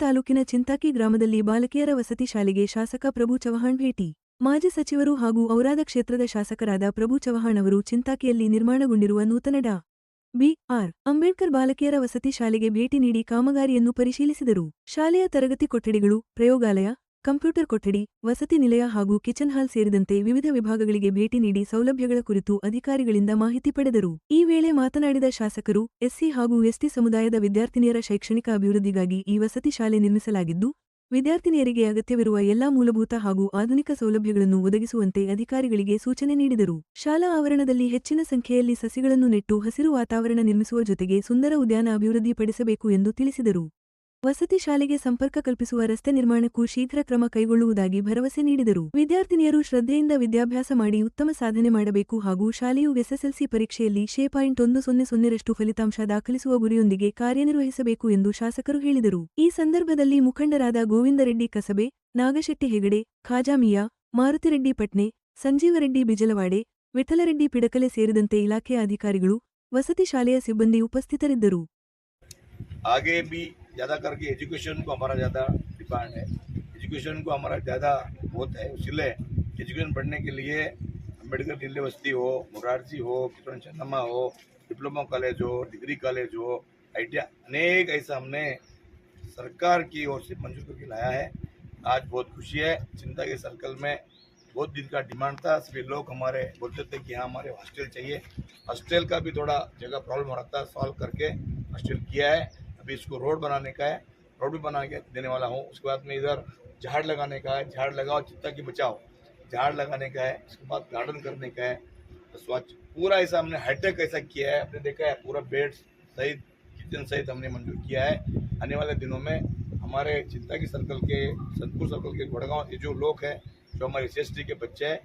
ತಾಲೂಕಿನ ಚಿಂತಾಕಿ ಗ್ರಾಮದಲ್ಲಿ ಬಾಲಕಿಯರ ವಸತಿ ಶಾಲೆಗೆ ಶಾಸಕ ಪ್ರಭು ಚವ್ಹಾಣ್ ಭೇಟಿ. ಮಾಜಿ ಸಚಿವರು ಹಾಗೂ ಔರಾದ ಕ್ಷೇತ್ರದ ಶಾಸಕರಾದ ಪ್ರಭು ಚವ್ಹಾಣ್ ಅವರು ಚಿಂತಾಕಿಯಲ್ಲಿ ನಿರ್ಮಾಣಗೊಂಡಿರುವ ನೂತನ ಡಾ. ಬಿ.ಆರ್. ಅಂಬೇಡ್ಕರ್ ಬಾಲಕಿಯರ ವಸತಿ ಶಾಲೆಗೆ ಭೇಟಿ ನೀಡಿ ಕಾಮಗಾರಿಯನ್ನು ಪರಿಶೀಲಿಸಿದರು. ಶಾಲೆಯ ತರಗತಿ ಕೊಠಡಿಗಳು, ಪ್ರಯೋಗಾಲಯ, ಕಂಪ್ಯೂಟರ್ ಕೊಠಡಿ, ವಸತಿ ನಿಲಯ ಹಾಗೂ ಕಿಚನ್ ಹಾಲ್ ಸೇರಿದಂತೆ ವಿವಿಧ ವಿಭಾಗಗಳಿಗೆ ಭೇಟಿ ನೀಡಿ ಸೌಲಭ್ಯಗಳ ಕುರಿತು ಅಧಿಕಾರಿಗಳಿಂದ ಮಾಹಿತಿ ಪಡೆದರು. ಈ ವೇಳೆ ಮಾತನಾಡಿದ ಶಾಸಕರು, ಎಸ್ಸಿ ಹಾಗೂ ಎಸ್ಟಿ ಸಮುದಾಯದ ವಿದ್ಯಾರ್ಥಿನಿಯರ ಶೈಕ್ಷಣಿಕ ಅಭಿವೃದ್ಧಿಗಾಗಿ ಈ ವಸತಿ ಶಾಲೆ ನಿರ್ಮಿಸಲಾಗಿದ್ದು, ವಿದ್ಯಾರ್ಥಿನಿಯರಿಗೆ ಅಗತ್ಯವಿರುವ ಎಲ್ಲಾ ಮೂಲಭೂತ ಹಾಗೂ ಆಧುನಿಕ ಸೌಲಭ್ಯಗಳನ್ನು ಒದಗಿಸುವಂತೆ ಅಧಿಕಾರಿಗಳಿಗೆ ಸೂಚನೆ ನೀಡಿದರು. ಶಾಲಾ ಆವರಣದಲ್ಲಿ ಹೆಚ್ಚಿನ ಸಂಖ್ಯೆಯಲ್ಲಿ ಸಸಿಗಳನ್ನು ನೆಟ್ಟು ಹಸಿರು ವಾತಾವರಣ ನಿರ್ಮಿಸುವ ಜೊತೆಗೆ ಸುಂದರ ಉದ್ಯಾನ ಅಭಿವೃದ್ಧಿಪಡಿಸಬೇಕು ಎಂದು ತಿಳಿಸಿದರು. ವಸತಿ ಶಾಲೆಗೆ ಸಂಪರ್ಕ ಕಲ್ಪಿಸುವ ರಸ್ತೆ ನಿರ್ಮಾಣಕ್ಕೂ ಶೀಘ್ರ ಕ್ರಮ ಕೈಗೊಳ್ಳುವುದಾಗಿ ಭರವಸೆ ನೀಡಿದರು. ವಿದ್ಯಾರ್ಥಿನಿಯರು ಶ್ರದ್ಧೆಯಿಂದ ವಿದ್ಯಾಭ್ಯಾಸ ಮಾಡಿ ಉತ್ತಮ ಸಾಧನೆ ಮಾಡಬೇಕು ಹಾಗೂ ಶಾಲೆಯು ಎಸ್ಎಸ್ಎಲ್ಸಿ ಪರೀಕ್ಷೆಯಲ್ಲಿ 100% ಫಲಿತಾಂಶ ದಾಖಲಿಸುವ ಗುರಿಯೊಂದಿಗೆ ಕಾರ್ಯನಿರ್ವಹಿಸಬೇಕು ಎಂದು ಶಾಸಕರು ಹೇಳಿದರು. ಈ ಸಂದರ್ಭದಲ್ಲಿ ಮುಖಂಡರಾದ ಗೋವಿಂದರೆಡ್ಡಿ ಕಸಬೆ, ನಾಗಶೆಟ್ಟಿ ಹೆಗಡೆ, ಖಾಜಾಮಿಯಾ, ಮಾರುತಿರೆಡ್ಡಿ ಪಟ್ನೆ, ಸಂಜೀವರೆಡ್ಡಿ ಬಿಜಲವಾಡೆ, ವಿಠಲರೆಡ್ಡಿ ಪಿಡಕಲೆ ಸೇರಿದಂತೆ ಇಲಾಖೆಯ ಅಧಿಕಾರಿಗಳು, ವಸತಿ ಶಾಲೆಯ ಸಿಬ್ಬಂದಿ ಉಪಸ್ಥಿತರಿದ್ದರು. आगे भी ज़्यादा करके एजुकेशन को हमारा ज़्यादा डिमांड है, एजुकेशन को हमारा ज़्यादा होता है, इसलिए एजुकेशन पढ़ने के लिए अम्बेडकर यूनिवर्सिटी हो, मोरारजी हो, किरण चन्नमा हो, डिप्लोमा कॉलेज हो, डिग्री कॉलेज हो, ITI अनेक ऐसा हमने सरकार की ओर से मंजूर करके लाया है। आज बहुत खुशी है। चिंता के सर्कल में बहुत दिन का डिमांड था, सभी लोग हमारे बोलते थे कि हाँ हमारे हॉस्टल चाहिए। हॉस्टल का भी थोड़ा जगह प्रॉब्लम हो रहा था, सॉल्व करके हॉस्टल किया है। अभी इसको रोड बनाने का है, रोड भी बना के देने वाला हूँ। उसके बाद में इधर झाड़ लगाने का है, झाड़ लगाओ चिंता की बचाओ, झाड़ लगाने का है। उसके बाद गार्डन करने का है, स्वच्छ पूरा ऐसा हमने हाईटेक ऐसा किया है। आपने देखा है पूरा बेड सहित किचन सहित हमने मंजूर किया है। आने वाले दिनों में हमारे चिंता की सर्कल के, संतपुर सर्कल के, गुड़गांव ये जो लोग हैं, जो हमारे SC के बच्चे हैं